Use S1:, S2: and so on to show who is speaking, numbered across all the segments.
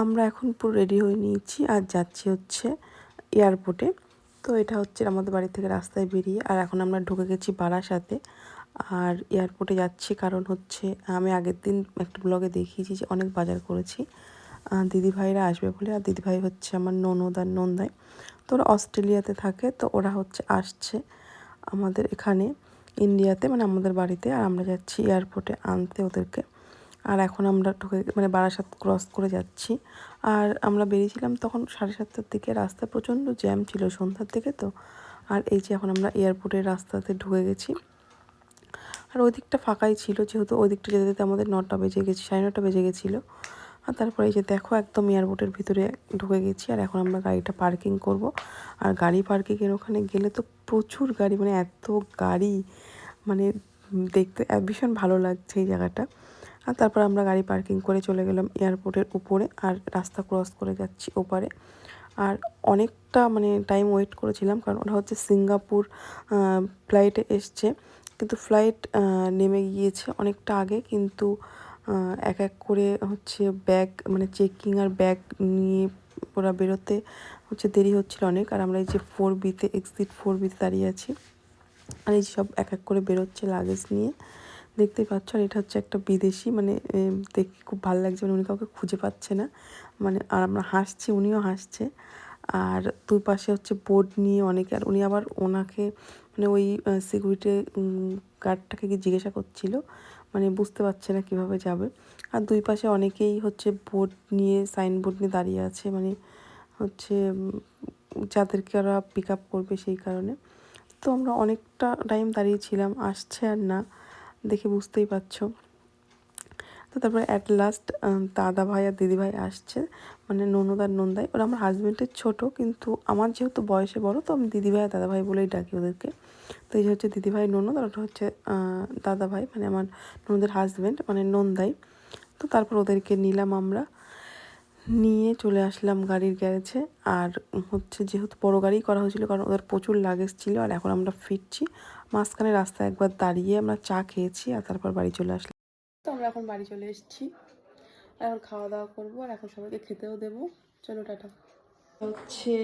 S1: আমরা এখন পুরো রেডি হয়ে নিয়েছি আর যাচ্ছি হচ্ছে এয়ারপোর্টে। তো এটা হচ্ছে আমাদের বাড়ি থেকে রাস্তায় বেরিয়ে, আর এখন আমরা ঢুকে গেছি বারাসাতে। আর এয়ারপোর্টে যাচ্ছি কারণ হচ্ছে আমি আগের দিন একটা ব্লগে দেখিয়েছি যে অনেক বাজার করেছি দিদিভাইরা আসবে বলে। আর দিদিভাই হচ্ছে আমার ননদ আর নন্দাই, তো ওরা অস্ট্রেলিয়াতে থাকে, তো ওরা হচ্ছে আসছে আমাদের এখানে ইন্ডিয়াতে, মানে আমাদের বাড়িতে। আর আমরা যাচ্ছি এয়ারপোর্টে আনতে ওদেরকে। আর এখন আমরা ঢুকে মানে বারাসাত ক্রস করে যাচ্ছি। আর আমরা বেরিয়েছিলাম তখন 7:30টার দিকে, রাস্তায় প্রচণ্ড জ্যাম ছিল সন্ধ্যার দিকে তো। আর এই যে এখন আমরা এয়ারপোর্টের রাস্তাতে ঢুকে গেছি। আর ওই দিকটা ফাঁকাই ছিল, যেহেতু ওই দিকটা যেতে যেতে আমাদের 9টা বেজে গেছে, 9:30 বেজে গেছিলো। আর তারপরে এই যে দেখো একদম এয়ারপোর্টের ভিতরে ঢুকে গেছি। আর এখন আমরা গাড়িটা পার্কিং করব। আর গাড়ি পার্কিংয়ের ওখানে গেলে তো প্রচুর গাড়ি, মানে এত গাড়ি, মানে দেখতে ভীষণ ভালো লাগছে এই জায়গাটা। আর তারপর আমরা গাড়ি পার্কিং করে চলে গেলাম এয়ারপোর্টের উপরে, আর রাস্তা ক্রস করে যাচ্ছি ওপারে। আর অনেকটা মানে টাইম ওয়েট করেছিলাম, কারণ ওটা হচ্ছে সিঙ্গাপুর ফ্লাইটে এসছে, কিন্তু ফ্লাইট নেমে গিয়েছে অনেকটা আগে। কিন্তু এক এক করে হচ্ছে ব্যাগ মানে চেকিং আর ব্যাগ নিয়ে ওরা বেরোতে হচ্ছে দেরি হচ্ছিল অনেক। আর আমরা এই যে 4B-তে এক্সিট 4B-তে দাঁড়িয়ে আছি। আর এই সব এক এক করে বেরোচ্ছে লাগেজ নিয়ে, দেখতেই পাচ্ছ। আর এটা হচ্ছে একটা বিদেশি, মানে দেখে খুব ভালো লাগছে, মানে উনি কাউকে খুঁজে পাচ্ছে না, মানে আর আমরা হাসছি, উনিও হাসছে। আর দুই পাশে হচ্ছে বোর্ড নিয়ে অনেকে, আর উনি আবার ওনাকে মানে ওই সিকিউরিটি গার্ডটাকে গিয়ে জিজ্ঞাসা করছিল, মানে বুঝতে পারছে না কীভাবে যাবে। আর দুই পাশে অনেকেই হচ্ছে বোর্ড নিয়ে সাইনবোর্ড নিয়ে দাঁড়িয়ে আছে, মানে হচ্ছে যাদেরকে ওরা পিক আপ করবে সেই কারণে। তো আমরা অনেকটা টাইম দাঁড়িয়েছিলাম, আসছে আর না, দেখে বুঝতেই পারছো। তো তারপরে অ্যাট লাস্ট দাদা ভাই আর দিদিভাই আসছে, মানে ননদ আর নন্দাই। ওরা আমার হাজব্যান্ডের ছোটো, কিন্তু আমার যেহেতু বয়সে বড়, তো আমি দিদিভাই আর দাদাভাই বলেই ডাকি ওদেরকে। তো এই যে হচ্ছে দিদিভাই ননদ, আর ওটা হচ্ছে দাদাভাই, মানে আমার ননদের হাজব্যান্ড, মানে নন্দাই। তো তারপর ওদেরকে নিলাম আমরা, নিয়ে চলে আসলাম গাড়ির গ্যারেজে। আর হচ্ছে যেহেতু বড় গাড়িই করা হয়েছিল, কারণ ওদের প্রচুর লাগেজ ছিল। আর এখন আমরা ফিরছি, মাঝখানে রাস্তায় একবার দাঁড়িয়ে আমরা চা খেয়েছি, আর তারপর বাড়ি চলে আসলাম। তো আমরা এখন বাড়ি চলে এসেছি, আর এখন খাওয়া দাওয়া করবো, আর এখন সবাইকে খেতেও দেবো। চলো টাটা। হচ্ছে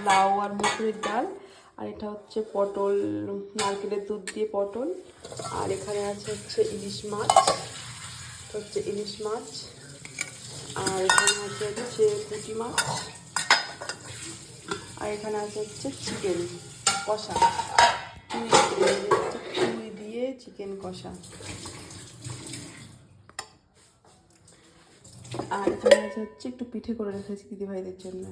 S1: লাউ আর মুসুরির ডাল, আর এটা হচ্ছে পটল, নারকেলের দুধ দিয়ে পটল। আর এখানে আছে হচ্ছে ইলিশ মাছ, ইলিশ মাছ। আর এখানে আছে হচ্ছে পুঁটি মাছ। আর এখানে আছে হচ্ছে চিকেন কষা, পুঁই দিয়ে চিকেন কষা। আর এখানে আছে হচ্ছে একটু পিঠে করে রেখেছি দিদিভাইদের জন্য।